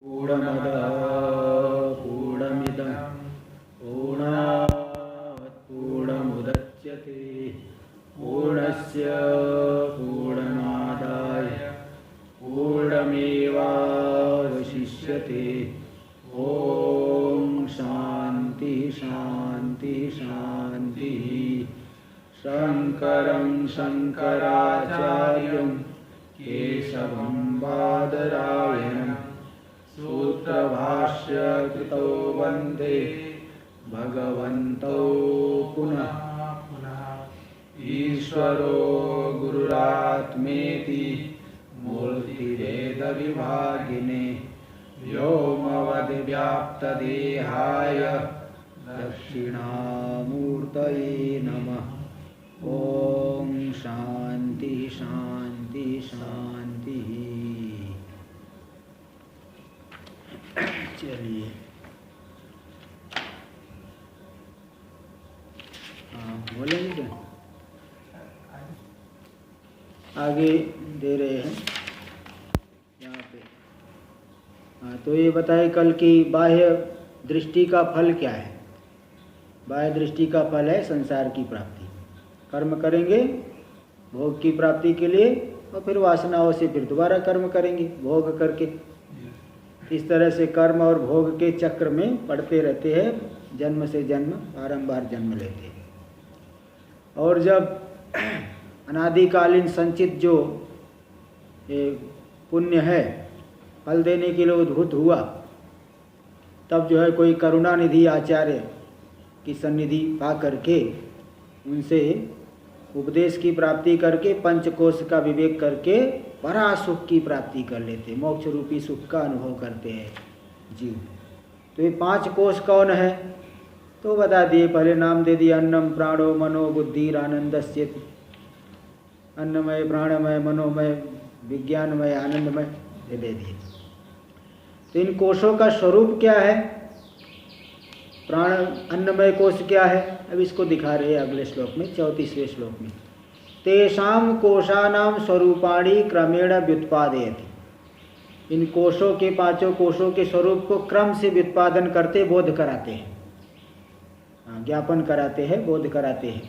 पूर्णमदः पूर्णमिदं पूर्णात् पूर्णमुदच्यते पूर्णस्य पूर्णमादाय पूर्णमेवावशिष्यते। ॐ शान्ति शान्ति शान्तिः। शङ्करं शङ्कराचार्यं केशवं बादरायणं सूत्रभाष्य कृतो वन्दे भगवन्तौ पुनः पुनः। ईश्वरो गुरुरात्मेति मूर्तिभेदविभागिने व्योमवद्व्याप्तदेहाय दक्षिणामूर्तये नमः। ॐ शान्ति शान्ति शान्तिः। चलिए बोलेंगे क्या? आगे दे रहे हैं यहाँ पे। तो ये बताए कल की बाह्य दृष्टि का फल क्या है। बाह्य दृष्टि का फल है संसार की प्राप्ति। कर्म करेंगे भोग की प्राप्ति के लिए और फिर वासनाओं से फिर दोबारा कर्म करेंगे भोग करके। इस तरह से कर्म और भोग के चक्र में पड़ते रहते हैं, जन्म से जन्म बारंबार जन्म लेते हैं। और जब अनादिकालीन संचित जो पुण्य है फल देने के लिए उद्भूत हुआ, तब जो है कोई करुणानिधि आचार्य की सन्निधि पा करके उनसे उपदेश की प्राप्ति करके पंचकोश का विवेक करके परा सुख की प्राप्ति कर लेते, मोक्ष रूपी सुख का अनुभव करते हैं जीव। तो ये पांच कोश कौन है तो बता दिए। पहले नाम दे दिया अन्नम प्राणो मनो बुद्धिर आनंदस्य। अन्नमय प्राणमय मनोमय विज्ञानमय आनंदमय ये दे दिए। तो इन कोशों का स्वरूप क्या है, प्राण अन्नमय कोश क्या है, अब इसको दिखा रहे हैं अगले श्लोक में 34वें श्लोक में। तेषां कोशानां स्वरूपाणि क्रमेण व्युत्पादयति। इन कोशों के पांचों कोशों के स्वरूप को क्रम से व्युत्पादन करते बोध कराते हैं, ज्ञापन कराते हैं, बोध कराते हैं।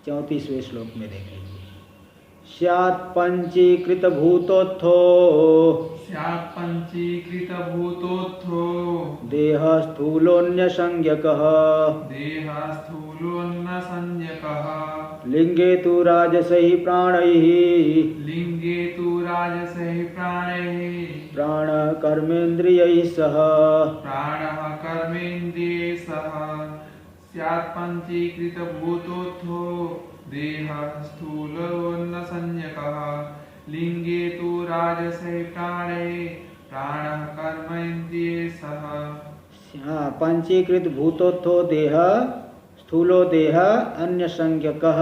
34वें श्लोक में देखेंगे। स्यात् पंचीकृत भूतोत्थो देह स्थूलोऽन्य संज्ञकः लिंगे तु राजसैः प्राणैः प्राणः कर्मेन्द्रियैः सह स्यात् पंचीकृत भूतोत्थो देह स्थूलोऽन्य संज्ञकः लिंगे तु राजसे प्राणे प्राणः कर्मेन्द्रिये सह। हाँ, पंचीकृत भूतोत्थो देह स्थूलो देह अन्य संज्ञकः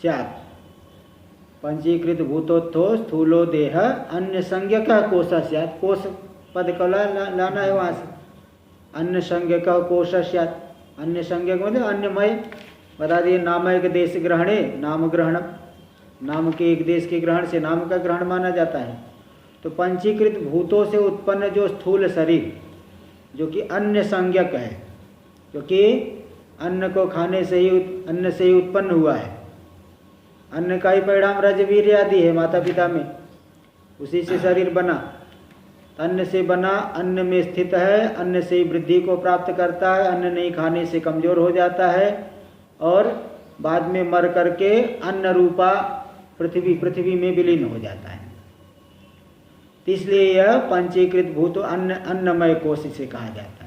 स्यात्। पंचीकृत भूतोत्थो स्थूलो देह अन्य संज्ञकः कोश स्यात्। कोश पद को लाना है वहाँ से। अन्य संज्ञकः कोश स्यात्। अन्य संज्ञक मतलब अन्यमय बता दिए। नामक देश ग्रहणे नाम ग्रहण, नाम के एक देश के ग्रहण से नाम का ग्रहण माना जाता है। तो पंचीकृत भूतों से उत्पन्न जो स्थूल शरीर जो कि अन्य संज्ञक है, क्योंकि अन्न को खाने से ही अन्न से ही उत्पन्न हुआ है। अन्न का ही परिणाम रजवीर्य आदि है माता पिता में, उसी से शरीर बना। अन्न से बना, अन्न में स्थित है, अन्न से ही वृद्धि को प्राप्त करता है। अन्न नहीं खाने से कमजोर हो जाता है और बाद में मर करके अन्न रूपा पृथ्वी में विलीन हो जाता है। इसलिए यह पंचीकृत भूत अन्नमय कोश से कहा जाता है।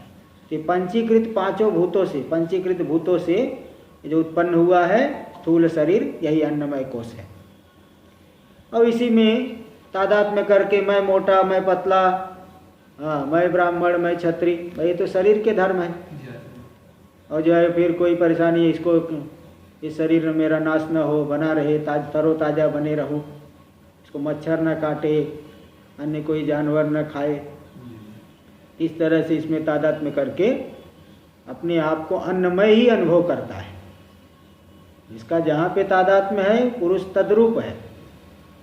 कि पंचीकृत पांचों भूतों से, पंचीकृत भूतों से जो उत्पन्न हुआ है स्थूल शरीर, यही अन्नमय कोश है। और इसी में तादात्म्य करके मैं मोटा, मैं पतला, मैं ब्राह्मण, मैं क्षत्रिय, भाई तो शरीर के धर्म है। और जो है फिर कोई परेशानी है, इसको इस शरीर में मेरा नाश न हो, बना रहे, तरोताज़ा बने रहूं, इसको मच्छर न काटे, अन्य कोई जानवर न खाए। इस तरह से इसमें तादात्म्य करके अपने आप को अन्नमय ही अनुभव करता है। जिसका जहाँ पे तादात्म्य है पुरुष तद्रूप है,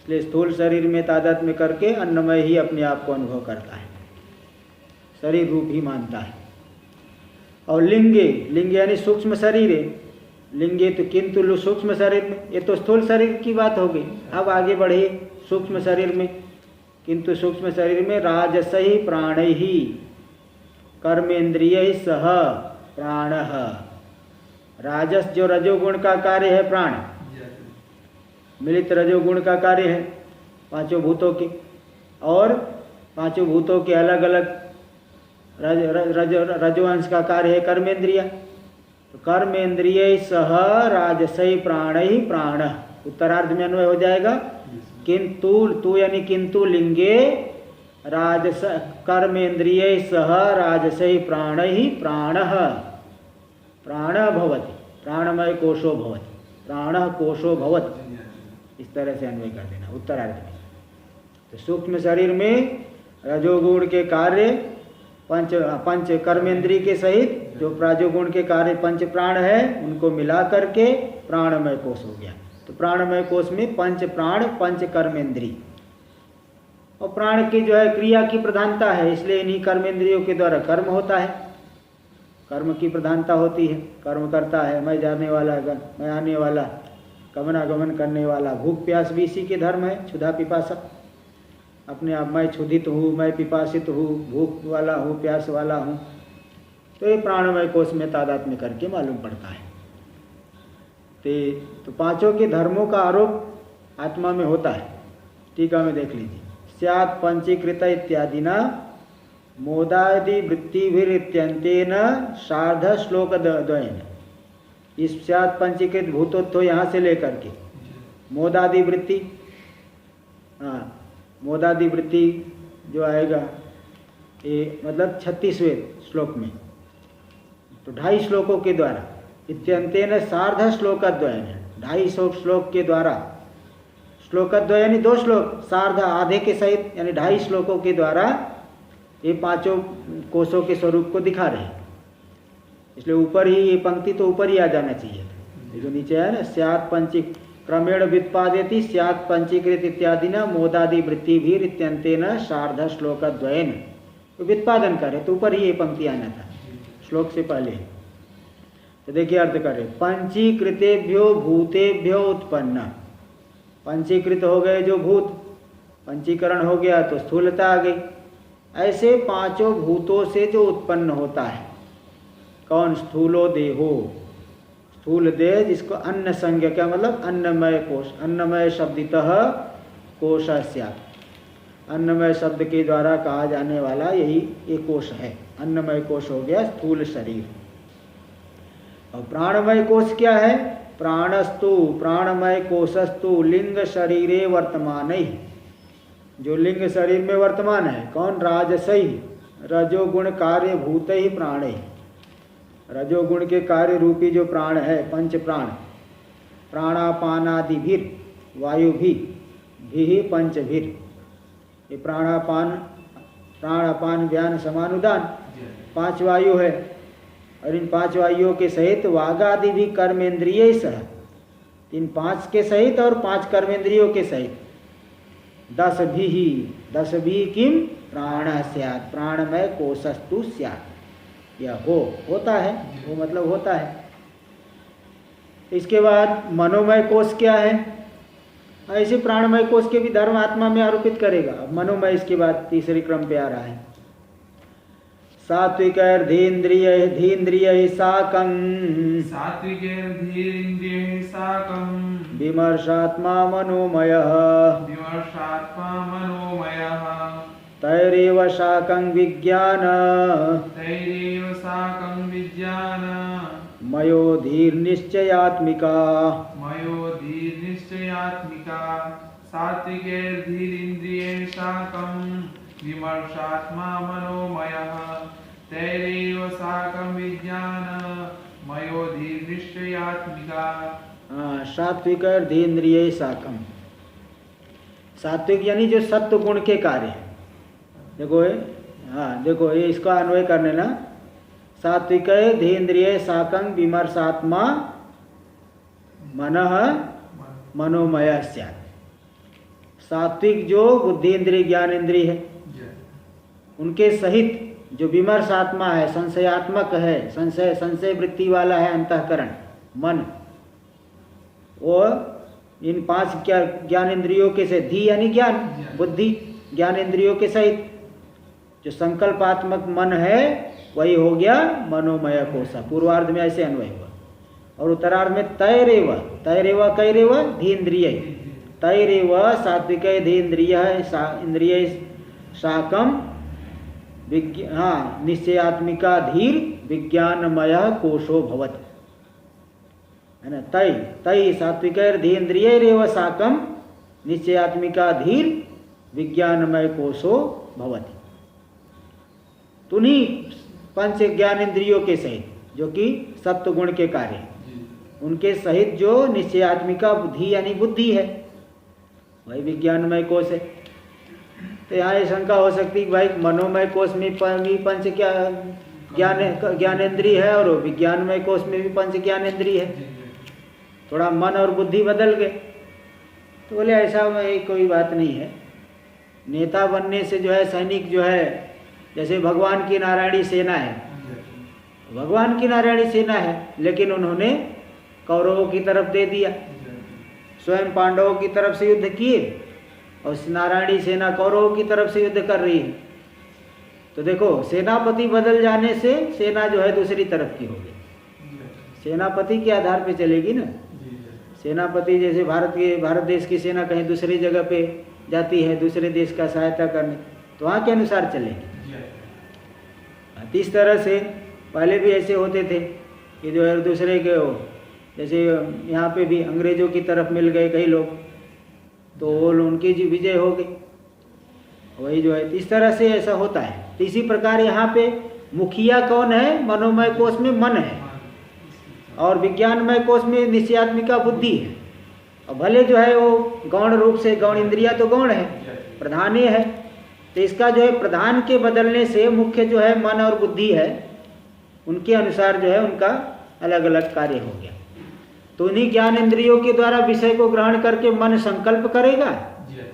इसलिए स्थूल शरीर में तादात्म्य करके अन्नमय ही अपने आप को अनुभव करता है, शरीर रूप ही मानता है। और लिंगे, लिंग यानी सूक्ष्म शरीर है, लिंगे तो किंतु सूक्ष्म शरीर में, ये तो स्थूल शरीर की बात हो गई। अब आगे बढ़े सूक्ष्म शरीर में, किंतु सूक्ष्म शरीर में राजसहि प्राणैहि कर्मेंद्रिय सह प्राणः। राजस जो रजोगुण का कार्य है, प्राण मिलित रजोगुण का कार्य है पांचों भूतों के, और पांचों भूतों के अलग अलग रजोअंश का कार्य है कर्मेंद्रिय। तो कर्मेंद्रिय सह राजसई प्राण ही प्राण, उत्तरार्ध में अन्वय हो जाएगा। किंतु तू यानी किंतु लिंगे राजस कर्मेंद्रिय सह राजसई प्राण ही प्राण, प्राण भवति, प्राणमय कोशो भवति, प्राण कोशो भवति, इस तरह से अन्वय कर देना उत्तरार्ध में। तो सूक्ष्म शरीर में रजोगुण के कार्य पंच कर्मेंद्रिय के सहित जो प्राजोगुण के कार्य पंच प्राण है, उनको मिला करके प्राणमय कोश हो गया। तो प्राणमय कोश में पंच प्राण पंच कर्मेंद्रिय, और प्राण की जो है क्रिया की प्रधानता है, इसलिए इन्हीं कर्मेंद्रियों के द्वारा कर्म होता है, कर्म की प्रधानता होती है, कर्म करता है। मैं जाने वाला, मैं आने वाला, गमनागमन करने वाला, भूख प्यास भी इसी के धर्म है, क्षुधा पिपासा। अपने आप मैं क्षुधित हूँ, मैं पिपासित हूँ, भूख वाला हूँ, प्यास वाला हूँ, तो ये प्राणमय कोश में तादात्म्य करके मालूम पड़ता है। तो पांचों के धर्मों का आरोप आत्मा में होता है। टीका में देख लीजिए, स्यात् पंचीकृत इत्यादि न मोदादि वृत्तिभिरित्यन्तेन सार्ध श्लोक द्वयेन। इस स्यात् पंचीकृत भूतोत्थो यहाँ से लेकर के मोदादि वृत्ति, हाँ मोदादि वृत्ति जो आएगा ये मतलब 36वें श्लोक में, तो 2.5 श्लोकों के द्वारा, इत्यंतेन सार्ध श्लोकद्वयन, 2.5 श्लोक के द्वारा, श्लोकद्वय यानी 2 श्लोक, सार्ध आधे के सहित यानी 2.5 श्लोकों के द्वारा ये पांचों कोशों के स्वरूप को दिखा रहे हैं। इसलिए ऊपर ही ये पंक्ति तो ऊपर ही आ जाना चाहिए। ये जो नीचे है ना, स्यात् पंची क्रमेण व्युत्पादयति स्यात् पंचीकृत इत्यादि न मोदादि वृत्ति भी इत्यंतेन सार्ध श्लोकद्वयेन, तो व्युत्पादन करे तो ऊपर ही ये पंक्ति आना था, श्लोक से पहले। तो देखिए अर्थ करें, पंचीकृतेभ्यो भूतेभ्यो उत्पन्न, पंचीकृत हो गए जो भूत, पंचीकरण हो गया तो स्थूलता आ गई। ऐसे पांचों भूतों से जो उत्पन्न होता है, कौन? स्थूलो देहो, स्थूल देह, जिसको अन्न संज्ञा, क्या मतलब अन्नमय कोश, अन्नमय शब्दितः कोश स्यात्, अन्नमय शब्द के द्वारा कहा जाने वाला यही ये कोश है, अन्नमय कोश हो गया स्थूल शरीर। और प्राणमय कोश क्या है? प्राणस्तु प्राणमय कोशस्तु लिंग शरीरे वर्तमान ही, जो लिंग शरीर में वर्तमान है, कौन? राजसई रजोगुण कार्य भूत ही प्राण ही, रजोगुण के कार्य रूपी जो प्राण है, पंच प्राण, प्राणापानादि भीर वायु भी पंच भीर, ये प्राणापान व्यान समानुदान 5 वायु है, और इन 5 वायुओं के सहित वागादि भी कर्मेंद्रिय सह, इन 5 के सहित और 5 कर्मेंद्रियों के सहित 10 भी किम प्राण स्यात्, प्राणमय कोशस्तु स्यात्, या होता है, वो मतलब होता है। इसके बाद मनोमय कोश क्या है? ऐसे प्राणमय कोश के भी धर्म आत्मा में आरोपित करेगा। अब मनोमय इसके बाद तीसरे क्रम पे आ रहा है। सात्विकैर्धीन्द्रिय साकं विमर्शात्मा मनोमयः तैरेव साकं विज्ञान मयोधीर्निश्चयात्मिका सात्विकैर्धीरिन्द्रिये साकं विमर्शात्मा मनोमयः तैरेव साकं विज्ञानमयोधीर्निश्चयात्मिका। सात्विक धीन्द्रिय साकम, सात्विक यानी जो सत्व गुण के कार्य है। देखो देखो ये इसका अन्वय करने ना, सात्विक धीन्द्रिय साकं विमर्शात्मा मनः मनोमय स्यात्। सात्विक जो बुद्धि इंद्रिय ज्ञान इंद्रिय है उनके सहित जो विमर्श आत्मा है, संशयात्मक है, संशय वृत्ति वाला है अंतःकरण मन, वो इन 5 ज्ञान इंद्रियों के से धी यानी ज्ञान बुद्धि ज्ञान इंद्रियों के सहित जो संकल्पात्मक मन है वही हो गया मनोमय कोश। पूर्वार्ध में ऐसे अन्वय हुआ और उत्तरार्ध में तैरेव कैरेव धीन्द्रिय तैरेव सात्विक धीन्द्रिय इंद्रिय साकम निश्चयात्मिका धीर विज्ञानमय कोशो भवति है ना। तय सात्विकैर्धीन्द्रियैरेव साकम निश्चयात्मिका धीर विज्ञानमय कोशो भवति। तो उन्हीं 5 ज्ञान इंद्रियों के सहित जो कि सत्व गुण के कार्य उनके सहित जो निश्चयात्मिका बुद्धि यानी बुद्धि है वही विज्ञानमय कोश है। तो यहाँ ये शंका हो सकती है भाई मनोमय कोश में 5 ज्ञानेन्द्रिय है और विज्ञानमय कोश में भी 5 ज्ञानेन्द्रिय है, थोड़ा मन और बुद्धि बदल गए। तो बोले ऐसा कोई बात नहीं है। नेता बनने से जो है सैनिक जो है जैसे भगवान की नारायणी सेना है, भगवान की नारायणी सेना है लेकिन उन्होंने कौरवों की तरफ दे दिया, स्वयं पांडवों की तरफ से युद्ध किए और नारायणी सेना कौरवों की तरफ से युद्ध कर रही है। तो देखो सेनापति बदल जाने से सेना जो है दूसरी तरफ की होगी, सेनापति के आधार पे चलेगी ना। सेनापति जैसे भारत देश की सेना कहीं दूसरी जगह पे जाती है दूसरे देश का सहायता करने तो वहाँ के अनुसार चलेगी। इस तरह से पहले भी ऐसे होते थे कि जो है दूसरे के जैसे यहाँ पे भी अंग्रेजों की तरफ मिल गए कई लोग तो उनकी जी विजय हो गई, वही जो है इस तरह से ऐसा होता है। तो इसी प्रकार यहाँ पे मुखिया कौन है, मनोमय कोश में मन है और विज्ञानमय कोश में निश्चयात्मिका बुद्धि है। और भले जो है वो गौण रूप से गौण इंद्रिया तो गौण है, प्रधान है, तो इसका जो है प्रधान के बदलने से मुख्य जो है मन और बुद्धि है उनके अनुसार जो है उनका अलग अलग कार्य हो गया। तो उन्हीं ज्ञान इंद्रियों के द्वारा विषय को ग्रहण करके मन संकल्प करेगा,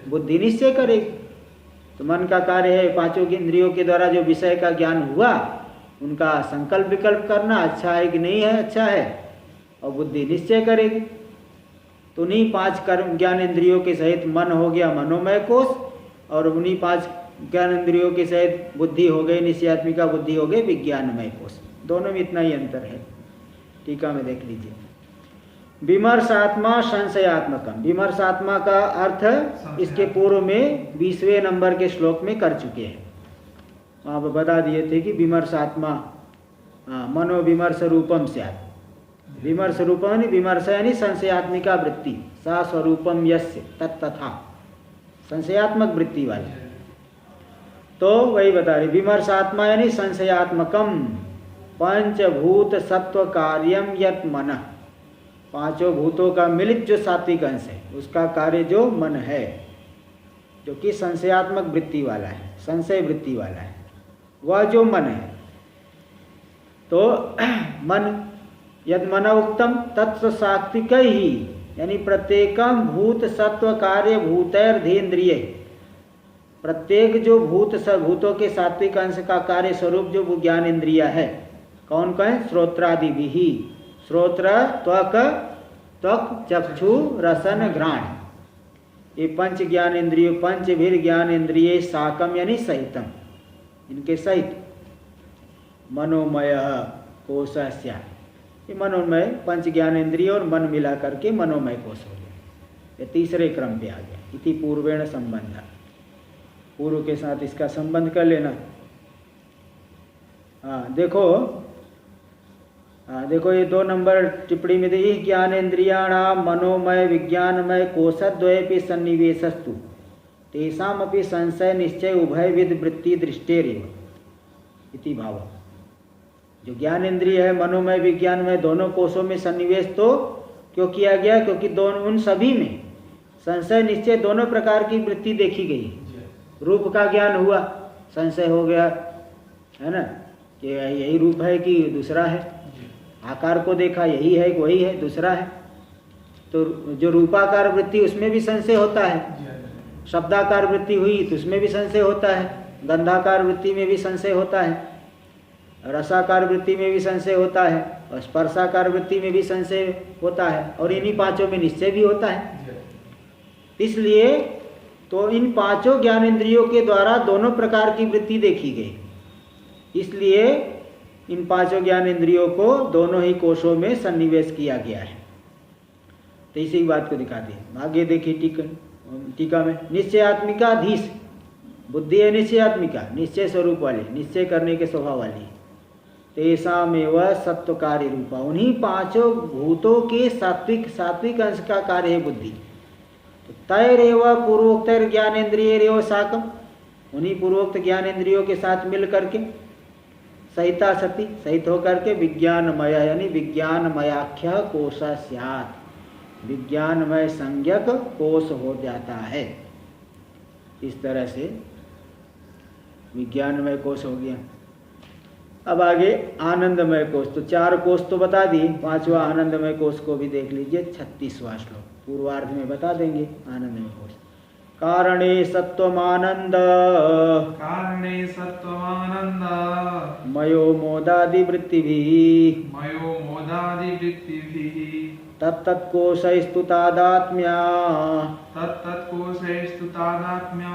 बुद्धि निश्चय करेगी। तो मन का कार्य है 5 इंद्रियों के द्वारा जो विषय का ज्ञान हुआ उनका संकल्प विकल्प करना, अच्छा है कि नहीं है, अच्छा है, और बुद्धि निश्चय करेगी। तो उन्हीं 5 कर्म ज्ञान इंद्रियों के सहित मन हो गया मनोमय कोश और उन्हीं 5 ज्ञान इंद्रियों के सहित बुद्धि हो गई निश्चयात्मिका बुद्धि हो गई विज्ञानमय कोश। दोनों में इतना ही अंतर है। टीका में देख लीजिए। विमर्शात्मा संशयात्मकम, विमर्शात्मा का अर्थ इसके पूर्व में 20वें नंबर के श्लोक में कर चुके हैं। वहाँ पर बता दिए थे कि विमर्शात्मा मनोविमर्श रूपम स्यात्। विमर्श रूपम विमर्श यानी संशयात्मिका वृत्ति, सा स्वरूपम यस्य तत्तथा, संशयात्मक वृत्ति वाली। तो वही बता रहे विमर्शात्मा यानी संशयात्मकम पंचभूत सत्व कार्यम यत मन, 5 भूतों का मिलित जो सात्विक अंश है उसका कार्य जो मन है, जो कि संशयात्मक वृत्ति वाला है, संशय वृत्ति वाला है, वह जो मन है। तो मन यद मन उक्तम तत्व सात्विक ही यानी प्रत्येकम भूत सत्व कार्य भूतैर्धेन्द्रिय, प्रत्येक जो भूतों के सात्विक अंश का कार्य स्वरूप जो ज्ञान इंद्रिया है कौन कौन, श्रोत्रादि भी, श्रोत्र त्वक चक्षु रसन घ्राण, ये 5 ज्ञान इंद्रियों, पंचभीर ज्ञान इंद्रिय साकम यानी सहितम, इनके सहित मनोमय कोश स्यात्। ये मनोमय 5 ज्ञान इंद्रिय और मन मिला करके मनोमय कोश हो गया। ये तीसरे क्रम पे आ गया। इति पूर्वेण संबंध, पूर्व के साथ इसका संबंध कर लेना। देखो ये 2 नंबर टिप्पणी में दी ज्ञानेन्द्रियाणाम मनोमय विज्ञानमय कोशद्वयेपि सन्निवेशस्तु तेषामपि संशय निश्चय उभयविध वृत्ति दृष्टेरिव इति भाव। जो ज्ञान इंद्रिय है मनोमय विज्ञानमय दोनों कोशों में सन्निवेश तो क्यों किया गया, क्योंकि दोनों उन सभी में संशय निश्चय दोनों प्रकार की वृत्ति देखी गई। रूप का ज्ञान हुआ, संशय हो गया है ना कि यही रूप है कि दूसरा है, आकार को देखा यही है कि वही है दूसरा है, तो जो रूपाकार वृत्ति उसमें भी संशय होता है। शब्दाकार वृत्ति हुई तो उसमें भी संशय होता है, गंधाकार वृत्ति में भी संशय होता है, रसाकार वृत्ति में भी संशय होता है, और स्पर्शाकार वृत्ति में भी संशय होता है, और इन्हीं पांचों में निश्चय भी होता है। इसलिए तो इन पांचों ज्ञानेंद्रियों के द्वारा दोनों प्रकार की वृत्ति देखी गई, इसलिए इन पांचों ज्ञानेंद्रियों को दोनों ही कोशों में सन्निवेश किया गया है। तो इसी बात को दिखाते हैं। आगे देखिए टीका में, निश्चयात्मिका धीश, बुद्धि है निश्चयात्मिका, निश्चय स्वरूप वाली, निश्चय करने के स्वभाव वाली। तेषामेव सत्व कार्य रूपा, उन्हीं पांचों भूतों के सात्विक अंश का कार्य है बुद्धि। तो तैरेव पूर्वोक्त ज्ञानेन्द्रिय साकम, उन्हीं पूर्वोक्त ज्ञानेन्द्रियों के साथ मिल करके सहिता सती, सहित होकर के विज्ञानमय यानी विज्ञानमयाख्य कोश स्यात्, विज्ञानमय संज्ञक कोश हो जाता है। इस तरह से विज्ञानमय कोश हो गया। अब आगे आनंदमय कोश, तो 4 कोश तो बता दिए, 5वां आनंदमय कोश को भी देख लीजिए। 36वां श्लोक पूर्वार्ध में बता देंगे आनंदमय कोश। कारणे सत्वमानंद, कारणे सत्वमानंद, मयो मोदादि वृत्तिभिः, मयो मोदादि वृत्तिभिः, तत्तत्कोशैस्तु तादात्म्या, तत्तत्कोशैस्तु तादात्म्या,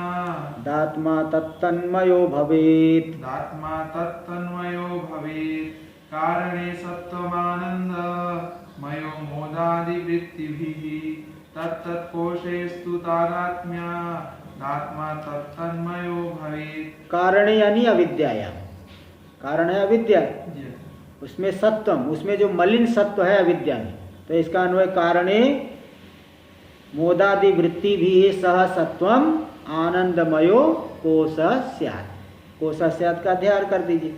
दात्मा तत्तन्मयो भवेत्, दात्मा तत्तन्मयो भवेत्। कारणे सत्वमानंद, मयो मोदादि वृत्तिभिः, तत्तत्कोशेस्तु तादात्म्या, दात्मा तत्तन्मयो भवेत्। कारण यानी अविद्याया, कारण है अविद्या, उसमें सत्वम, उसमें जो मलिन सत्व है अविद्या में, तो इसका अन्वय कारणे मोदादि वृत्ति भी सह सत्वम आनंदमयो कोश स्यात्, कोश स्यात् का अध्ययन कर दीजिए।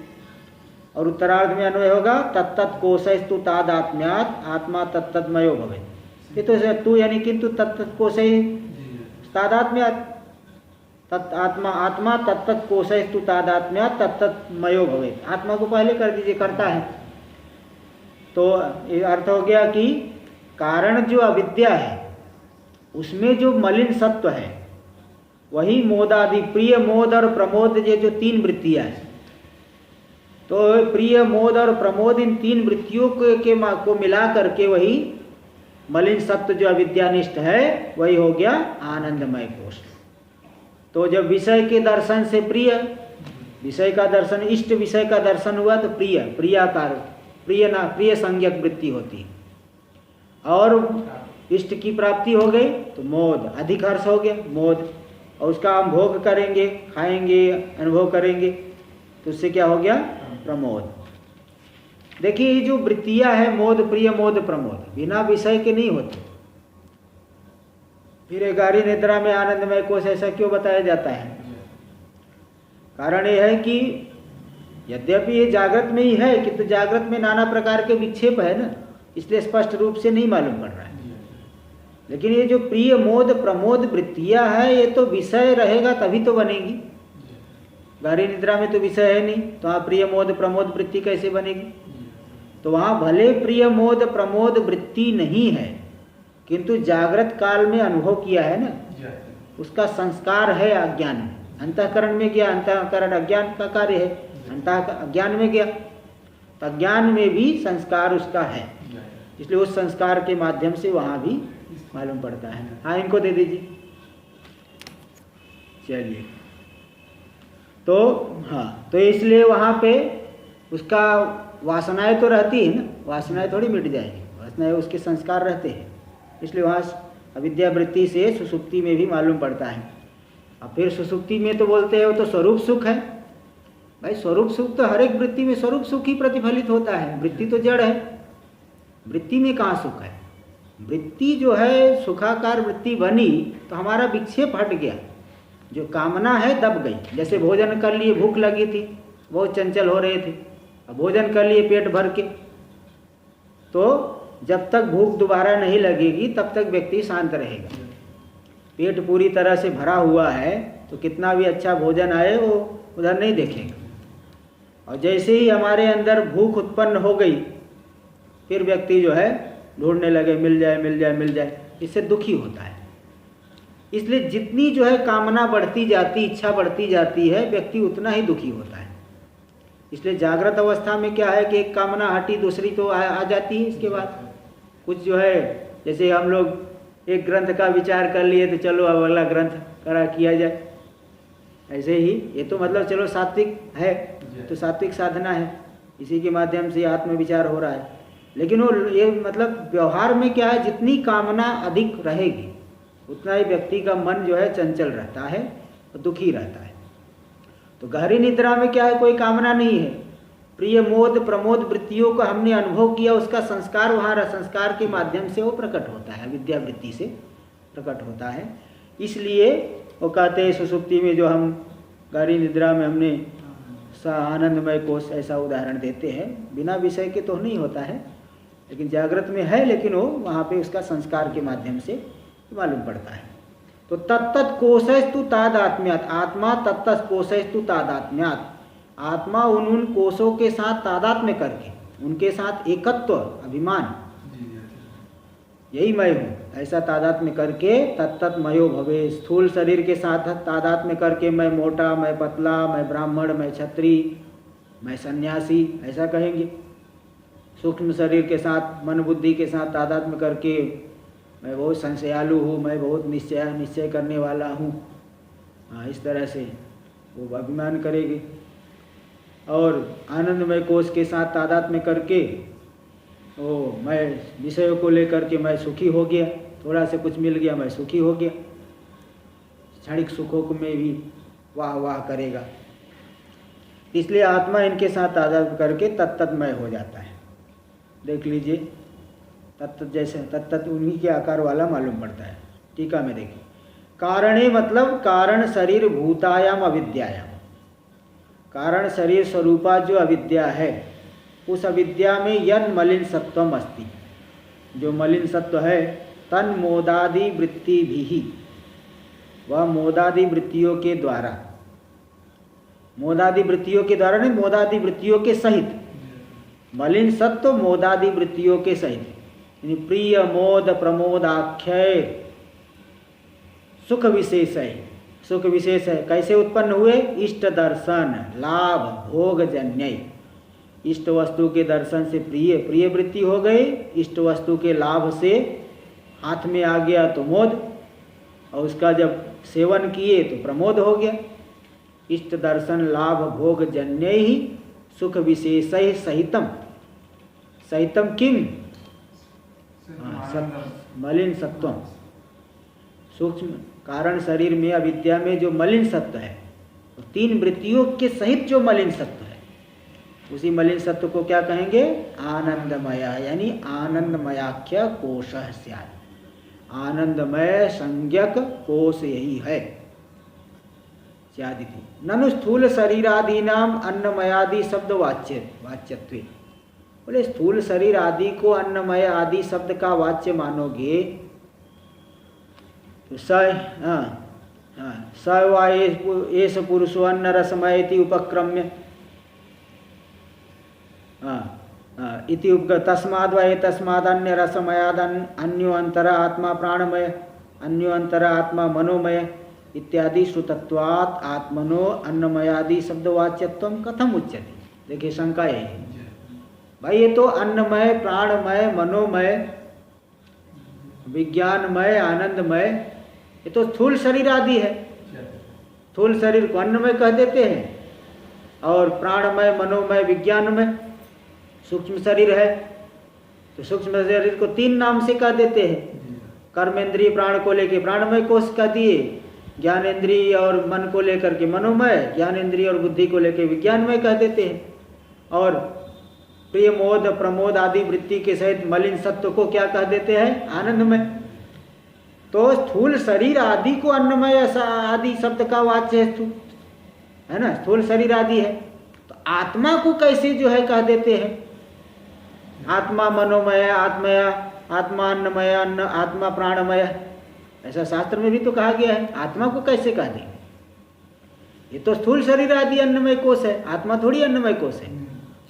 और उत्तरार्ध में अन्वय होगा तत्तत् कोशस्तु तादात्म्यात् आत्मा तत्तद्मयो भवेत्। ये तो तू यानी किंतु तत्तत् कोशै तादात्म्यात्, तत् आत्मा, आत्मा तत्तत् कोशस्तु तादात्म्यात् तत्तद्मयो भवेत्। आत्मा को पहले कर दीजिए, करता है, तो ये अर्थ हो गया कि कारण जो अविद्या है उसमें जो मलिन सत्व है वही मोदादि, प्रिय मोद और प्रमोद, ये जो 3 वृत्तियां हैं, तो प्रिय मोद और प्रमोद इन 3 वृत्तियों को मिला करके वही मलिन सत्व जो अविद्यानिष्ठ है वही हो गया आनंदमय कोश। तो जब विषय के दर्शन से प्रिय, विषय का दर्शन, इष्ट विषय का दर्शन हुआ तो प्रिय, प्रियाकार, प्रिय संज्ञक वृत्ति होती है। और इष्ट की प्राप्ति हो गई तो मोद, अधिक हर्ष हो गया मोद, और उसका हम भोग करेंगे, खाएंगे, अनुभव करेंगे, तो उससे क्या हो गया प्रमोद। देखिए ये जो वृत्तियां है मोद, प्रिय, मोद, प्रमोद, बिना विषय के नहीं होते। फिर गारी निद्रा में आनंदमय कोश ऐसा क्यों बताया जाता है? कारण ये है कि यद्यपि ये जागृत में ही है, किंतु जागृत में नाना प्रकार के विक्षेप है ना, इसलिए स्पष्ट रूप से नहीं मालूम पड़ रहा है। लेकिन ये जो प्रिय मोद प्रमोद वृत्तियां है ये तो विषय रहेगा तभी तो बनेगी। गारी निद्रा में तो विषय है नहीं, तो वहाँ प्रिय मोद प्रमोद वृत्ति कैसे बनेगी? तो वहाँ भले प्रिय मोद प्रमोद वृत्ति नहीं है, किंतु जागृत काल में अनुभव किया है ना, उसका संस्कार है अज्ञान में। अंतःकरण में गया, अंतःकरण अज्ञान का कार्य है, अज्ञान में गया तो अज्ञान में भी संस्कार उसका है, इसलिए उस संस्कार के माध्यम से वहाँ भी मालूम पड़ता है। हाँ, इनको दे दीजिए। चलिए, तो हाँ, तो इसलिए वहाँ पे उसका वासनाएं तो रहती है ना, वासनाएं थोड़ी मिट जाएगी, वासनाएं उसके संस्कार रहते हैं, इसलिए वहाँ अविद्या वृत्ति से सुसुप्ति में भी मालूम पड़ता है। अब फिर सुसुप्ति में तो बोलते हैं वो तो स्वरूप सुख है। भाई स्वरूप सुख तो हर एक वृत्ति में स्वरूप सुख ही प्रतिफलित होता है, वृत्ति तो जड़ है, वृत्ति में कहाँ सुख है? वृत्ति जो है सुखाकार वृत्ति बनी तो हमारा विक्षेप हट गया, जो कामना है दब गई। जैसे भोजन कर लिए, भूख लगी थी, बहुत चंचल हो रहे थे, अब भोजन कर लिए पेट भर के, तो जब तक भूख दोबारा नहीं लगेगी तब तक व्यक्ति शांत रहेगा। पेट पूरी तरह से भरा हुआ है तो कितना भी अच्छा भोजन आए वो उधर नहीं देखेगा, और जैसे ही हमारे अंदर भूख उत्पन्न हो गई फिर व्यक्ति जो है ढूंढने लगे, मिल जाए मिल जाए मिल जाए, इससे दुखी होता है। इसलिए जितनी जो है कामना बढ़ती जाती, इच्छा बढ़ती जाती है, व्यक्ति उतना ही दुखी होता है। इसलिए जागृत अवस्था में क्या है कि एक कामना हटी दूसरी तो आ जाती है। इसके बाद कुछ जो है, जैसे हम लोग एक ग्रंथ का विचार कर लिए तो चलो अब अगला ग्रंथ करा किया जाए, ऐसे ही ये तो मतलब चलो सात्विक है तो सात्विक साधना है, इसी के माध्यम से आत्मविचार हो रहा है। लेकिन वो ये मतलब व्यवहार में क्या है, जितनी कामना अधिक रहेगी उतना ही व्यक्ति का मन जो है चंचल रहता है और दुखी रहता है। तो गहरी निद्रा में क्या है, कोई कामना नहीं है, प्रिय मोद प्रमोद वृत्तियों को हमने अनुभव किया, उसका संस्कार वहाँ संस्कार के माध्यम से वो प्रकट होता है, विद्या वृत्ति से प्रकट होता है। इसलिए वो कहते हैं सुसुप्ति में जो हम गहरी निद्रा में हमने आनंदमय कोश ऐसा उदाहरण देते हैं, बिना विषय के तो नहीं होता है, लेकिन जागृत में है, लेकिन वो वहाँ पे उसका संस्कार के माध्यम से मालूम पड़ता है। तो तत्तत् कोशस्तु तादात्म्यात्, आत्मा तत्तत् कोशस्तु तादात्म्यात्, आत्मा उन कोशों के साथ तादात्म्य करके, उनके साथ एकत्व अभिमान, यही मैं हूँ ऐसा तादात्म्य करके, तत्तत् मयो भवे, स्थूल शरीर के साथ तादात्म्य करके मैं मोटा, मैं पतला, मैं ब्राह्मण, मैं क्षत्रिय, मैं सन्यासी ऐसा कहेंगे। सूक्ष्म शरीर के साथ मन बुद्धि के साथ तादात्म्य करके मैं बहुत संशयालु हूँ, मैं बहुत निश्चय करने वाला हूँ, इस तरह से वो अभिमान करेगी। और आनंदमय कोश के साथ तादात्म्य करके वो मैं विषयों को लेकर के मैं सुखी हो गया, थोड़ा से कुछ मिल गया मैं सुखी हो गया, क्षणिक सुखों में भी वाह वाह करेगा। इसलिए आत्मा इनके साथ तादात्म्य करके तत्तत्मय हो जाता है। देख लीजिए, तत्त जैसे तत्त उन्हीं के आकार वाला मालूम पड़ता है। टीका में देखिए, कारणे मतलब कारण शरीर भूतायाम अविद्यायाम, कारण शरीर स्वरूपा जो अविद्या है, उस अविद्या में यद मलिन सत्वम अस्ति, जो मलिन सत्व है, तन मोदादि वृत्ति भी, वह मोदादि वृत्तियों के द्वारा, मोदादि वृत्तियों के द्वारा नहीं, मोदादि वृत्तियों के सहित, मलिन सत्व मोदादि वृत्तियों के सहित, यानी प्रिय मोद प्रमोदाख्य सुख विशेष है, सुख विशेष है। कैसे उत्पन्न हुए, इष्ट दर्शन लाभ भोग जन्य, इष्ट वस्तु के दर्शन से प्रिय प्रिय वृत्ति हो गई, इष्ट वस्तु के लाभ से हाथ में आ गया तो मोद, और उसका जब सेवन किए तो प्रमोद हो गया। इष्ट दर्शन लाभ भोग जन्य ही सुख विशेष सहितम, सहितम किम, मलिन सत्वम, सूक्ष्म कारण शरीर में अविद्या में जो मलिन सत्व है, तो तीन वृत्तियों के सहित जो मलिन सत्व है, उसी मलिन सत्व को क्या कहेंगे, आनंदमया, यानी आनंदमयाख्य कोश स्यात्, आनंदमय संज्ञक कोश यही है। ननु स्थूल शरीरादीनाम अन्नमयादि शब्द वाच्यत्वे, बोले स्थूल शरीर आदि को अन्नमय आदि शब्द का वाच्य मानोगे तो स वा एष पुरुषो अन्न रसमय इति उपक्रम्य इति तस्माद् वा एतस्माद् अन्य रसमयाद् अन्यो अंतर आत्मा प्राणमय अन्यो अंतर आत्मा मनोमय इत्यादि श्रुतत्वात् आत्मनो अन्नमयादि शब्दवाच्यत्वं कथम उच्यते। देखिए शंका यही है भाई, ये तो अन्नमय प्राणमय मनोमय विज्ञानमय आनंदमय, ये तो स्थूल शरीर आदि है, स्थूल शरीर को अन्नमय कह देते हैं, और प्राणमय मनोमय विज्ञानमय सूक्ष्म शरीर है, तो सूक्ष्म शरीर को तीन नाम से कह देते हैं। कर्मेंद्रिय प्राण को लेके प्राणमय कोश कह दिए, ज्ञानेन्द्रिय और मन को लेकर के मनोमय, ज्ञानेन्द्रिय और बुद्धि को लेकर विज्ञानमय कह देते हैं, और प्रिय मोद प्रमोद आदि वृत्ति के सहित मलिन सत्व को क्या कह देते हैं, आनंदमय। तो स्थूल शरीर आदि को अन्नमय आदि शब्द का वाच्य है ना, स्थूल शरीर आदि है, तो आत्मा को कैसे जो है कह देते हैं, आत्मा मनोमय, आत्मय आत्मा अन्नमय, अन्न आत्मा प्राणमय, ऐसा शास्त्र में भी तो कहा गया है, आत्मा को कैसे कह देंगे, ये तो स्थूल शरीर आदि अन्नमय कोश है, आत्मा थोड़ी अन्नमय कोश है।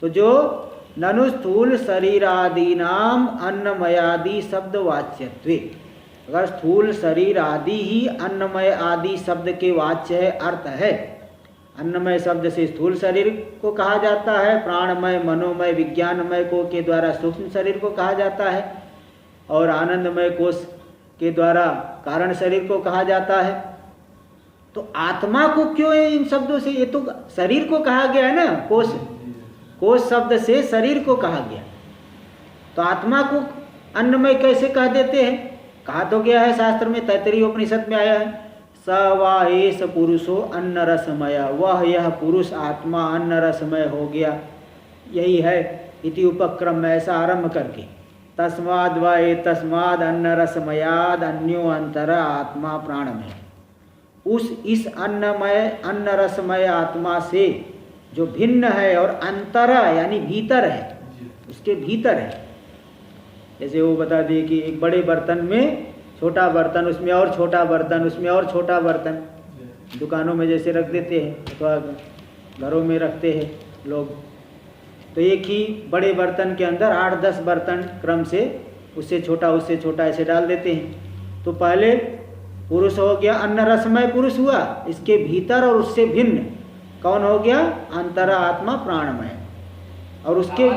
तो जो ननु स्थूल शरीरादीनाम अन्नमयादि शब्द वाच्यत्वे, अगर स्थूल शरीर आदि ही अन्नमय आदि शब्द के वाच्य है, अर्थ है। अन्नमय शब्द से स्थूल शरीर को कहा जाता है, प्राणमय, मनोमय, विज्ञानमय को के द्वारा सूक्ष्म शरीर को कहा जाता है, और आनंदमय कोश के द्वारा कारण शरीर को कहा जाता है। तो आत्मा को क्यों इन शब्दों से, ये तो शरीर को कहा गया है ना, कोश शब्द से शरीर को कहा गया, तो आत्मा को अन्नमय कैसे कह देते हैं? कहा तो गया है शास्त्र में, तैत्तरीय उपनिषद में आया है, स वा एष पुरुषो अन्न रसमय, वह यह पुरुष आत्मा अन्न रसमय हो गया, यही है इति उपक्रम में ऐसा आरंभ करके, तस्माद् व एतस्माद् अन्न रसमयाद अन्यो अंतर आत्मा प्राणमय, इस अन्न रसमय आत्मा से जो भिन्न है और अंतर यानी भीतर है, उसके भीतर है। जैसे वो बता दिए कि एक बड़े बर्तन में छोटा बर्तन, उसमें और छोटा बर्तन, उसमें और छोटा बर्तन, दुकानों में जैसे रख देते हैं अथवा घरों में रखते हैं लोग, तो एक ही बड़े बर्तन के अंदर 8-10 बर्तन क्रम से उससे छोटा ऐसे डाल देते हैं। तो पहले पुरुष हो गया, अन्न रसमय पुरुष हुआ, इसके भीतर और उससे भिन्न कौन हो गया? अंतरा आत्मा प्राणमय। और उसके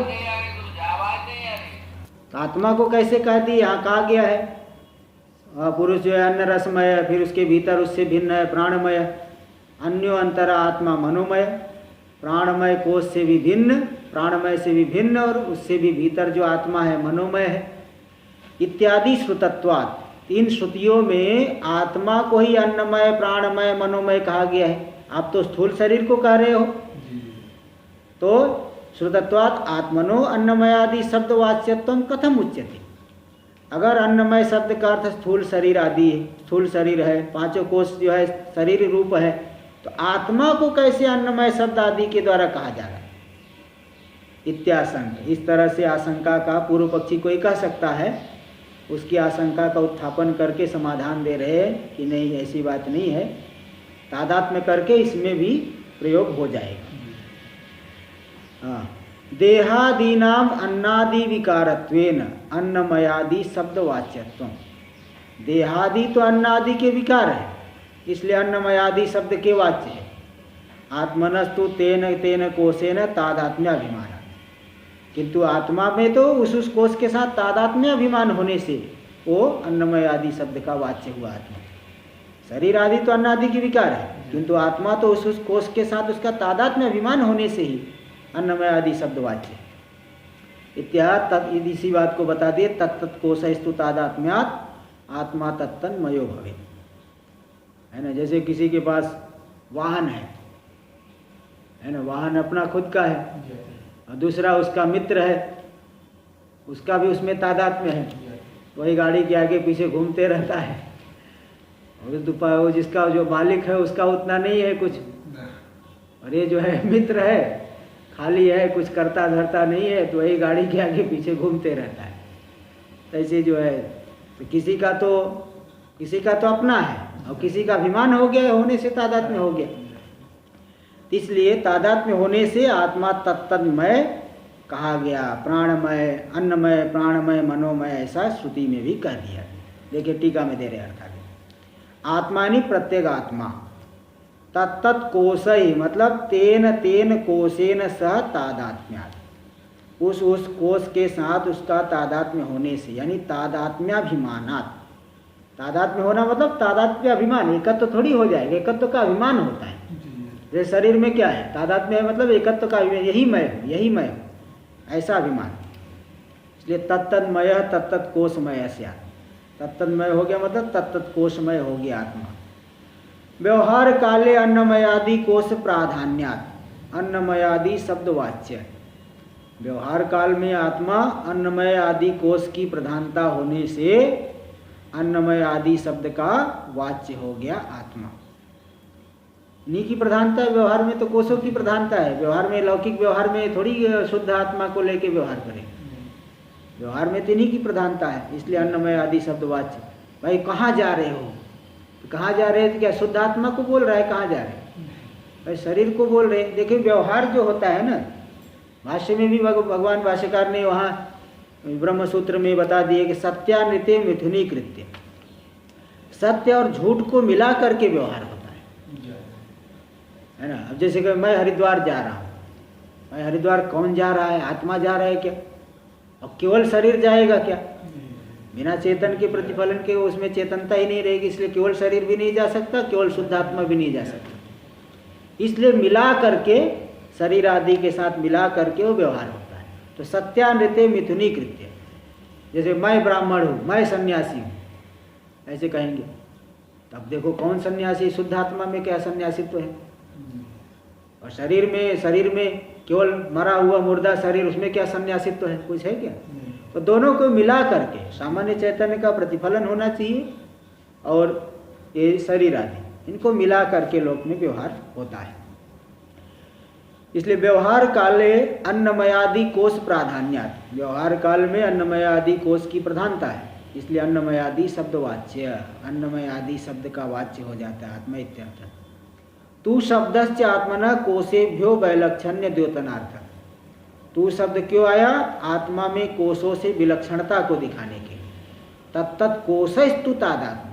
आत्मा को कैसे कह दी? यहाँ कहा गया है पुरुष जो है अन्न रसमय है, फिर उसके भीतर उससे भिन्न है प्राणमय, अन्यो अंतरा आत्मा मनोमय, प्राणमय कोश से भी भिन्न, प्राणमय से भी भिन्न, और उससे भी भीतर जो आत्मा है मनोमय है। इत्यादि श्रुतत्वात्, इन श्रुतियों में आत्मा को ही अन्नमय, प्राणमय, मनोमय कहा गया है। आप तो स्थूल शरीर को कह रहे हो, तो श्रुतत्वात् आत्मनो अन्नमयादि शब्द वाच्यत्वं कथम उच्यते। अगर अन्नमय शब्द का अर्थ स्थूल शरीर आदि है, स्थूल शरीर है, पांचों कोश जो है शरीर रूप है, तो आत्मा को कैसे अन्नमय शब्द आदि के द्वारा कहा जा रहा है? इत्याशंक, इस तरह से आशंका का पूर्व पक्षी कोई कह सकता है, उसकी आशंका का उत्थापन करके समाधान दे रहे हैं कि नहीं, ऐसी बात नहीं है, तादात्म्य करके इसमें भी प्रयोग हो जाएगा। हाँ, देहादीनाम अन्नादि विकारत्वेन अन्नमयादि शब्द वाच्यत्वं। देहादि तो अन्नादि के विकार है, इसलिए अन्नमयादि शब्द के वाच्य है। आत्मनस्तु तेन तेन कोशेन तादात्म्याभिमान, किंतु आत्मा में तो उस कोश के साथ तादात्म्याभिमान होने से वो अन्नमय आदि शब्द का वाच्य हुआ। आत्मा शरीर आदि तो अन्नादि की विकार है, किंतु आत्मा तो उस कोश के साथ उसका तादात्म्याभिमान होने से ही अन्नमय आदि शब्द वाच्य। इत्यादि इसी बात को बता दिए, तत्त कोशस्तु तादात्म्यात् आत्मा तत्तन्मयो भवेत्, है ना। जैसे किसी के पास वाहन है ना, वाहन अपना खुद का है और दूसरा उसका मित्र है, उसका भी उसमें तादात्म्य है, वही गाड़ी के आगे पीछे घूमते रहता है, और जिसका जो मालिक है उसका उतना नहीं है कुछ, और ये जो है मित्र है, खाली है, कुछ करता धरता नहीं है, तो वही गाड़ी के आगे पीछे घूमते रहता है। ऐसे जो है तो किसी का तो अपना है और किसी का अभिमान हो गया, होने से तादात्म्य हो गया। इसलिए तादात्म्य होने से आत्मा तत्तन्मय कहा गया, प्राणमय, अन्नमय, प्राणमय, मनोमय, ऐसा श्रुति में भी कह दिया। देखिए टीका में दे रहे अर्थ आगे, आत्मानि प्रत्येक आत्मा तत्त कोशई, मतलब तेन तेन कोशेन सह तादात्म्यात्, उस कोश के साथ उसका तादात्म्य होने से, यानी तादात्म्याभिमानात्। तादात्म्य होना मतलब तादात्म्य अभिमान, एकत्व तो थोड़ी हो जाएगा, एकत्व का अभिमान होता है। जैसे शरीर में क्या है, तादात्म्य है मतलब एकत्व का अभिमान, यही मैं हूँ, ऐसा अभिमान। इसलिए तत्तन्मय तत्त कोशमय स्यात्, तत्तन्मय हो गया मतलब तत्त कोशमय हो गया आत्मा। व्यवहार काले अन्नमयादि कोश प्राधान्यात्, अन्नमयादि शब्द वाच्य। व्यवहार काल में आत्मा अन्नमय आदि कोश की प्रधानता होने से अन्नमय आदि शब्द का वाच्य हो गया आत्मा। इन्हीं की प्रधानता है, व्यवहार में तो कोशों की प्रधानता है। व्यवहार में, लौकिक व्यवहार में थोड़ी शुद्ध आत्मा को लेके व्यवहार करें, व्यवहार में तो इन्हीं की प्रधानता है, इसलिए अन्नमय आदि शब्द वाच्य। भाई कहाँ जा रहे हो, तो कहाँ जा रहे हैं, तो क्या शुद्ध आत्मा को बोल रहा है, कहाँ जा रहे हैं, भाई शरीर को बोल रहे हैं। देखिए व्यवहार जो होता है ना, भाष्य में भी भगवान भाष्यकार ने वहाँ ब्रह्मसूत्र में बता दिए कि सत्यानृत्य मिथुनी कृत्य, सत्य और झूठ को मिला करके व्यवहार होता है ना। अब जैसे कि मैं हरिद्वार जा रहा हूँ, मैं हरिद्वार कौन जा रहा है? आत्मा जा रहा है क्या? और केवल शरीर जाएगा क्या? बिना चेतन के प्रतिफलन के उसमें चेतनता ही नहीं रहेगी, इसलिए केवल शरीर भी नहीं जा सकता, केवल शुद्ध आत्मा भी नहीं जा सकता। इसलिए मिला करके, शरीर आदि के साथ मिला करके वो व्यवहार होता है। तो सत्यानृत्य मिथुनी कृत्य, जैसे मैं ब्राह्मण हूँ, मैं सन्यासी हूँ, ऐसे कहेंगे। तब देखो कौन सन्यासी? शुद्ध आत्मा में क्या सन्यासित्व है? और शरीर में केवल मरा हुआ मुर्दा शरीर, उसमें क्या सन्यासित्व है? कुछ है क्या? तो दोनों को मिला करके सामान्य चैतन्य का प्रतिफलन होना चाहिए, और ये शरीर आदि, इनको मिला करके लोक में व्यवहार होता है। इसलिए व्यवहार काले अन्नमयादि कोश प्राधान्यात्, व्यवहार काल में अन्नमयादि कोश की प्रधानता है, इसलिए अन्नमयादि शब्द वाच्य, अन्नमयादि शब्द का वाच्य हो जाता है आत्मा इत्यर्थ। तू शब्दश्च आत्मना कोशेभ्यो वैलक्षण्य द्योतनार्थ। तू शब्द क्यों आया? आत्मा में कोशों से विलक्षणता को दिखाने के लिए। तत्तत् कोशस्तु तादात्म्य,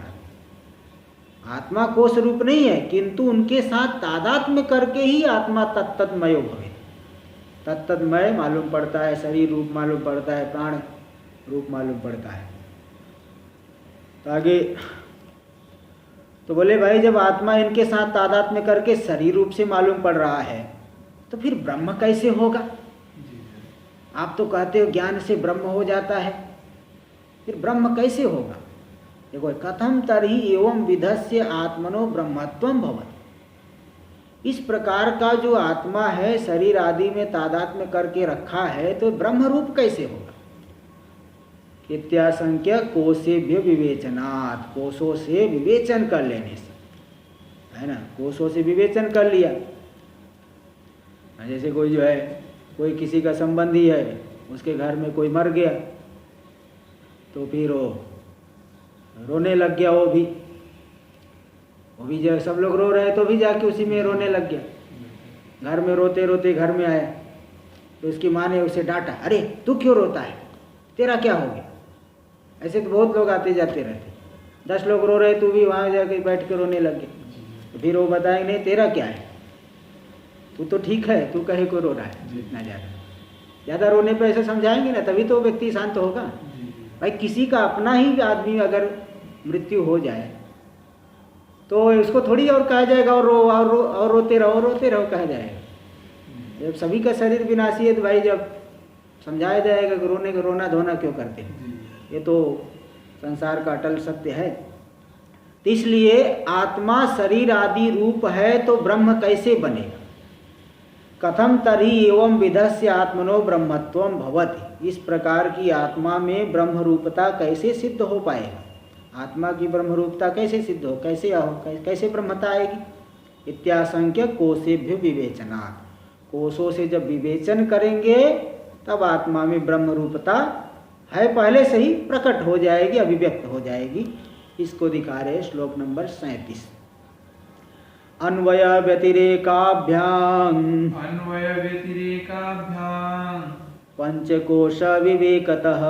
आत्मा कोश रूप नहीं है, किंतु उनके साथ तादात्म्य करके ही आत्मा तत्तमयो भवे। तत्तमय मालूम पड़ता है, शरीर रूप मालूम पड़ता है, प्राण रूप मालूम पड़ता है। तो आगे तो बोले भाई, जब आत्मा इनके साथ तादात्म्य करके शरीर रूप से मालूम पड़ रहा है, तो फिर ब्रह्म कैसे होगा? आप तो कहते हो ज्ञान से ब्रह्म हो जाता है, फिर ब्रह्म कैसे होगा? देखो, कथम तर्हि एवं विधस्य आत्मनो ब्रह्मत्वं भवति। इस प्रकार का जो आत्मा है शरीर आदि में तादात्म्य करके रखा है, तो ब्रह्म रूप कैसे होगा? इत्याशंक्य कोशेभ्य विवेचनात्, कोशों से विवेचन कर लेने से, है ना, कोशों से विवेचन कर लिया। जैसे कोई जो है, कोई किसी का संबंधी है, उसके घर में कोई मर गया, तो फिर वो रोने लग गया, वो भी जब सब लोग रो रहे तो भी जाके उसी में रोने लग गया। घर में रोते रोते घर में आया, तो उसकी माँ ने उसे डांटा, अरे तू क्यों रोता है, तेरा क्या हो गया? ऐसे तो बहुत लोग आते जाते रहते, 10 लोग रो रहे, तू भी वहाँ जाके बैठ के रोने लग गया। तो फिर वो बताएंगे, नहीं तेरा क्या है, तू तो ठीक है, तू कहे को रो रहा है इतना ज़्यादा रोने पे ऐसे समझाएंगे ना, तभी तो व्यक्ति शांत होगा। भाई किसी का अपना ही आदमी अगर मृत्यु हो जाए तो उसको थोड़ी और कहा जाएगा और रोते रहो कहा जाएगा। जब सभी का शरीर विनाशी है तो भाई जब समझाया जाएगा कि रोना धोना क्यों करते हैं, ये तो संसार का अटल सत्य है। तो इसलिए आत्मा शरीर आदि रूप है तो ब्रह्म कैसे बनेगा? कथम तर्हि एवं विधस्य आत्मनो ब्रह्मत्वं भवति, इस प्रकार की आत्मा में ब्रह्म रूपता कैसे सिद्ध हो पाएगा? आत्मा की ब्रह्म रूपता कैसे सिद्ध हो, कैसे ब्रह्मता आएगी? इत्याशंक्य कोशेभ्य विवेचनात्, कोशों से जब विवेचन करेंगे तब आत्मा में ब्रह्म रूपता है पहले से ही प्रकट हो जाएगी, अभिव्यक्त हो जाएगी। इसको दिखा रहे श्लोक नंबर 37। अन्वय व्यतिरेकाभ्याम पंचकोश विवेकतः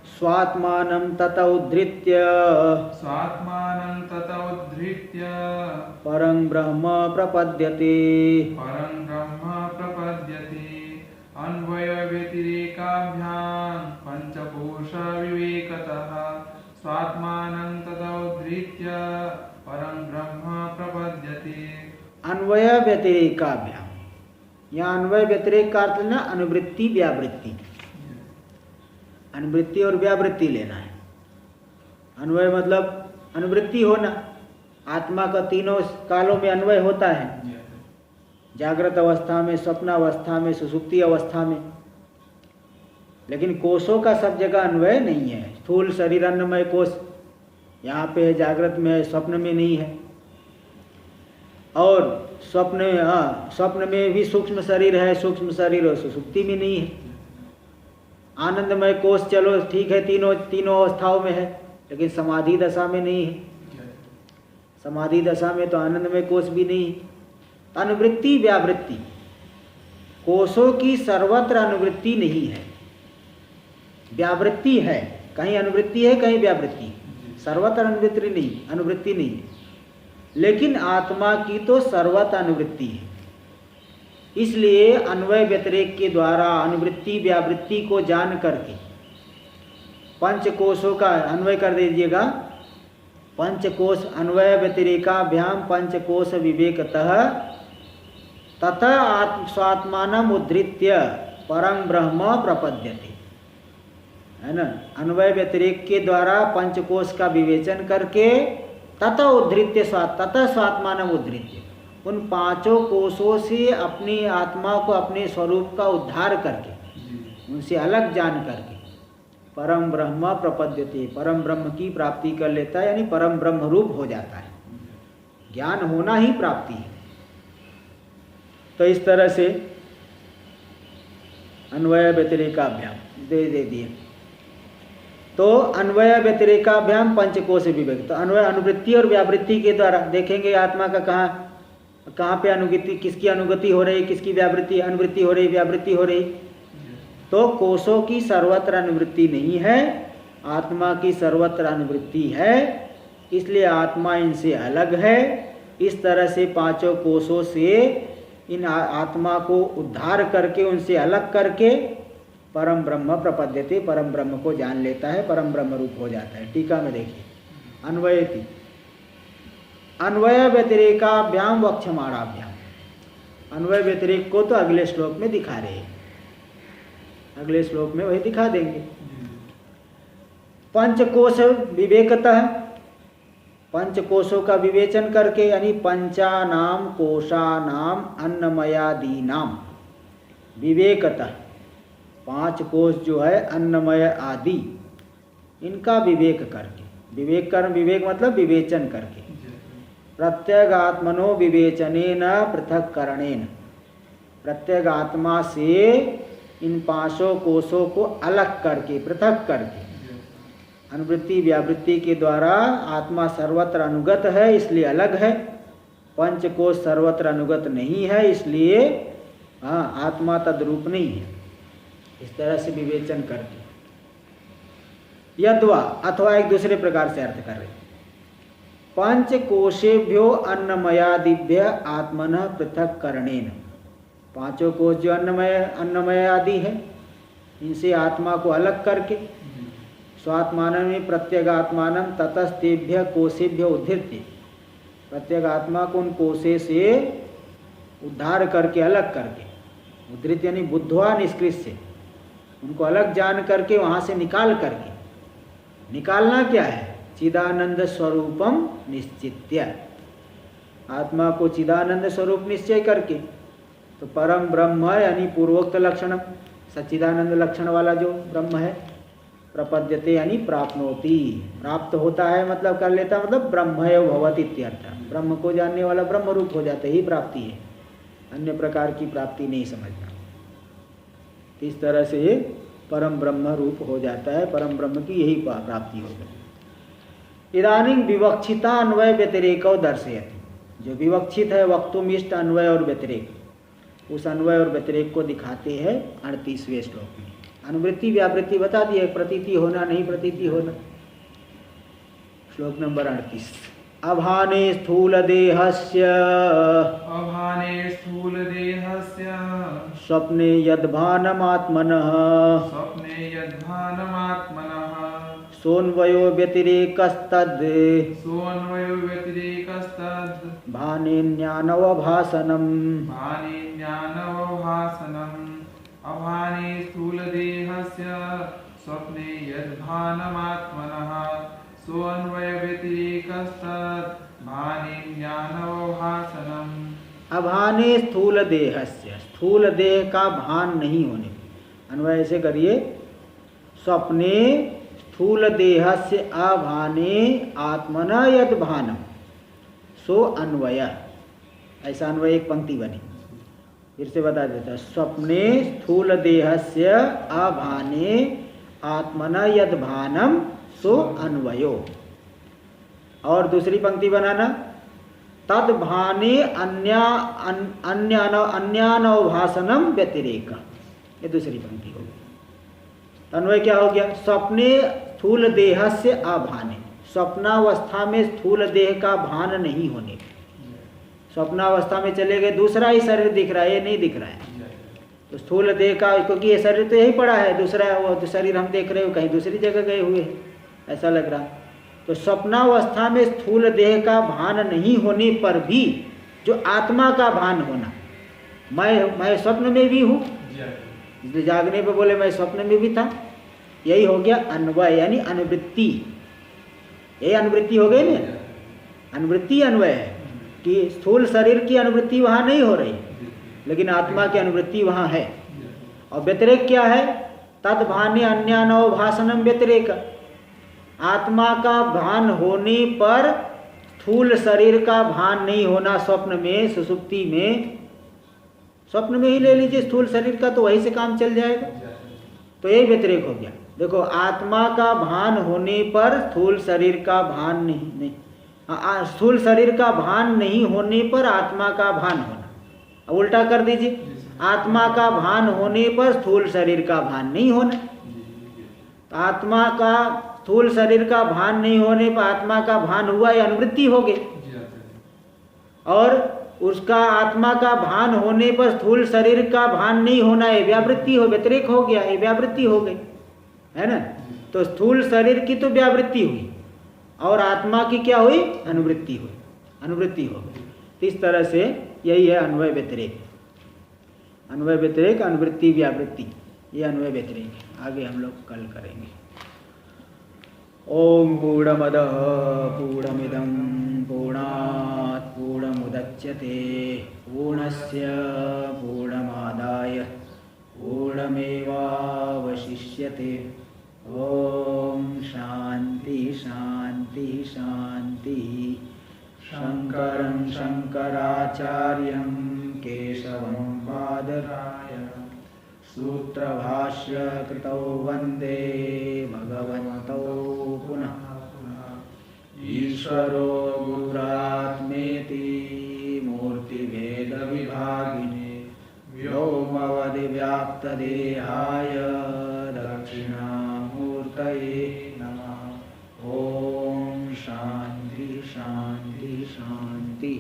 स्वात्मानं तत उद्धृत्य परं ब्रह्म प्रपद्यते। अन्वय व्यतिरेकाभ्यां पंचकोश विवेकतः स्वात्मानं ततो धृत्य परं ब्रह्म प्रपद्यते। अन्वय व्यतिरेकाभ्याम, यहाँ अन्वय व्यतिरेक का अर्थ लेना अनुवृत्ति व्यावृत्ति, अनुवृत्ति और व्यावृत्ति लेना है। अन्वय मतलब अनुवृत्ति होना, आत्मा का तीनों कालों में अन्वय होता है, जागृत अवस्था में, स्वप्न अवस्था में, सुषुप्ति अवस्था में। लेकिन कोशों का सब जगह अन्वय नहीं है। स्थूल शरीर अन्नमय कोश यहाँ पे है, जागृत में है, स्वप्न में नहीं है। और स्वप्न में भी सूक्ष्म शरीर है, सूक्ष्म शरीर और सुषुप्ति में नहीं है। आनंदमय कोश चलो ठीक है, तीनों अवस्थाओं में है, लेकिन समाधि दशा में नहीं है। समाधि दशा में तो आनंदमय कोश भी नहीं है। अनुवृत्ति व्यावृत्ति, कोशों की सर्वत्र अनुवृत्ति नहीं है, व्यावृत्ति है। कहीं अनुवृत्ति है, कहीं व्यावृत्ति है, सर्वत्र अनुवृत्ति नहीं है। लेकिन आत्मा की तो सर्वत्र अनुवृत्ति है। इसलिए अन्वय व्यतिरेक के द्वारा अनुवृत्ति व्यावृत्ति को जान करके पंचकोशों का अन्वय कर दीजिएगा। पंचकोश अन्वय व्यतिरेकाभ्याम पंचकोश विवेकतः तथा स्वात्मानम उद्धृत्य परम ब्रह्म प्रपद्यते, है ना। अन्वय व्यतिरेक के द्वारा पंचकोश का विवेचन करके तथा उद्धृत्य तथा स्वात्मानम उद्धृत्य, उन पांचों कोशों से अपनी आत्मा को अपने स्वरूप का उद्धार करके उनसे अलग जान करके परम ब्रह्म प्रपद्यते, परम ब्रह्म की प्राप्ति कर लेता है, यानी परम ब्रह्म रूप हो जाता है। ज्ञान होना ही प्राप्ति है। तो इस तरह से अन्वय व्यतिरेकाभ्याम दे दिए। तो अन्वय व्यतिरेकाभ्याम पंचकोश विवेक, तो अन्वय अनुवृत्ति और व्यावृत्ति के द्वारा देखेंगे आत्मा का कहाँ पे अनुगति, किसकी अनुगति हो रही, किसकी व्यावृत्ति, अनुवृत्ति हो रही, व्यावृत्ति हो रही। तो कोशों की सर्वत्र अनुवृत्ति नहीं है, आत्मा की सर्वत्र अनुवृत्ति है, इसलिए आत्मा इनसे अलग है। इस तरह से पांचों कोशों से इन आत्मा को उद्धार करके उनसे अलग करके परम ब्रह्म प्रपद्यते, परम ब्रह्म को जान लेता है, परम ब्रह्म रूप हो जाता है। टीका में देखिए, अन्वयति अन्वय व्यतिरेकाभ्याम वक्षमाणाभ्याम, अन्वय व्यतिरेक को तो अगले श्लोक में दिखा रहे हैं, अगले श्लोक में वही दिखा देंगे। पंचकोश विवेकतः, पंचकोशों का विवेचन करके, यानी पंचानाम कोशानाम अन्नमयादीनाम विवेकतः, पांच कोश जो है अन्नमय आदि इनका विवेक करके, विवेक मतलब विवेचन करके, प्रत्यगात्मनो विवेचनेन पृथक करणेन, प्रत्येक आत्मा से इन पांचों कोशों को अलग करके, पृथक करके, अनुवृत्ति व्यावृत्ति के द्वारा आत्मा सर्वत्र अनुगत है इसलिए अलग है, पंचकोश सर्वत्र अनुगत नहीं है इसलिए आत्मा तद्रूप नहीं है। इस तरह से विवेचन करके, यद्वा अथवा एक दूसरे प्रकार से अर्थ कर रहे, पंचकोशेभ्यो अन्नमयादिभ्य आत्मनः पृथक करणेन, पांचों कोश जो अन्नमय आदि है इनसे आत्मा को अलग करके, स्वात्मानं में प्रत्यगात्मानं ततस्तेभ्य कोशेभ्य उद्धृत्य, प्रत्येक आत्मा को उन कोशे से उद्धार करके, अलग करके, उद्धृत यानी बुद्ध्वा निष्कृष्य, उनको अलग जान करके वहाँ से निकाल करके, निकालना क्या है, चिदानंद स्वरूपम निश्चित्य, आत्मा को चिदानंद स्वरूप निश्चय करके, तो परम ब्रह्म यानी पूर्वोक्त लक्षण सच्चिदानंद लक्षण वाला जो ब्रह्म है, प्रपद्यते यानी प्राप्नोति, प्राप्त होता है मतलब कर लेता, मतलब ब्रह्मयो भवति इत्यर्थ, ब्रह्म को जानने वाला ब्रह्म रूप हो जाता ही प्राप्ति है, अन्य प्रकार की प्राप्ति नहीं समझना। इस तरह से परम ब्रह्म रूप हो जाता है, परम ब्रह्म की यही प्राप्ति हो गई। इदानीं विवक्षिता अन्वय व्यतिरेको दर्शयति, जो विवक्षित है वक्तुमिष्ट अन्वय और व्यतिरेक, उस अन्वय और व्यतिरेक को दिखाते हैं 38वें श्लोक में। अनुवृत्ति व्यावृत्ति बता दिए, प्रतीति होना नहीं प्रतीति होना। श्लोक नंबर 38, अभाने स्थूल देहस्य स्वप्ने यद्भानमात्मनः सोन्वयो व्यतिरेकस्तद् भानेन्यानवभासनम् अभाने स्थूलदेहस्य स्वप्ने यद्भानमात्मनः सोऽन्वय व्यतिरेकस्तद् भानेन्यानवभासनम्। अभाने स्थूल देहस्य, स्थूल देह का भान नहीं होने, अन्वय ऐसे करिए, स्वप्ने स्थूल देहस्य अभाने आत्मना यद भानम सो अन्वय, ऐसा अन्वय एक पंक्ति बनी, फिर से बता देता, स्वप्ने स्थूल देहस्य अभाने आत्मना यद भानम सो अन्वयो। और दूसरी पंक्ति बनाना, तद भाने अन्यानवभासनम व्यतिरेक, ये दूसरी पंक्ति हो गई। अन्वय क्या हो गया, स्वप्ने स्थूल देह से अभाने, स्वप्नावस्था में स्थूल देह का भान नहीं होने। स्वप्नावस्था में चले गए, दूसरा ही शरीर दिख रहा है, ये नहीं दिख रहा है। तो स्थूल देह का, क्योंकि ये शरीर तो यही पड़ा है, दूसरा वो शरीर हम देख रहे हो कहीं दूसरी जगह गए हुए हैं, ऐसा लग रहा। तो स्वप्नावस्था में स्थूल देह का भान नहीं होने पर भी जो आत्मा का भान होना, मैं स्वप्न में भी हूँ, जागने पे बोले मैं स्वप्न में भी था, यही हो गया अन्वय यानी अनुवृत्ति। यही अनुवृत्ति हो गई ना, अनुवृत्ति अन्वय है कि स्थूल शरीर की अनुवृत्ति वहाँ नहीं हो रही, लेकिन आत्मा की अनुवृत्ति वहाँ है। और व्यतिरेक क्या है? तद भाने अन्यानो भाषणम व्यतिरेक। आत्मा का भान होने पर स्थूल शरीर का भान नहीं होना स्वप्न में, सुषुप्ति में। स्वप्न में ही ले लीजिए स्थूल शरीर का, तो वहीं से काम चल जाएगा। तो ये व्यतिरेक हो गया। देखो, आत्मा का भान होने पर स्थूल शरीर का भान नहीं, स्थूल शरीर का भान नहीं होने पर आत्मा का भान होना। अब उल्टा कर दीजिए, आत्मा का भान होने पर स्थूल शरीर का भान नहीं होना। तो आत्मा का स्थूल शरीर का भान नहीं होने पर आत्मा का भान हुआ, ये अनुवृत्ति हो गई। और उसका आत्मा का भान होने पर स्थूल शरीर का भान नहीं होना, ये व्यावृत्ति हो, व्यतिरेक हो गया, ये व्यावृत्ति हो गई, है ना। तो स्थूल शरीर की तो व्यावृत्ति हुई और आत्मा की क्या हुई? अनुवृत्ति हुई, अनुवृत्ति हो गई। इस तरह से यही है अन्वय व्यतिरेक। अन्वय व्यतिरेक, अनुवृत्ति व्यावृत्ति, ये अन्वय व्यतिरेक है। आगे हम लोग कल करेंगे। ओम पूर्णमदः पूर्णमिदं पूर्णात् पूर्णमुदच्यते पूर्णस्य पूर्णमादाय पूर्णमेवावशिष्यते। ओम शांति शांति शांति। शंकरं शंकराचार्यं केशवं बादरायणं सूत्रभाष्य कृतौ वंदे भगवन्तौ पुनः पुनः। ईश्वरो गुरुरात्मेति मूर्तिभेद विभागिने व्योमवद् व्याप्त देहाय दक्षिणामूर्तये नमः। ओम शांति शांति शांति।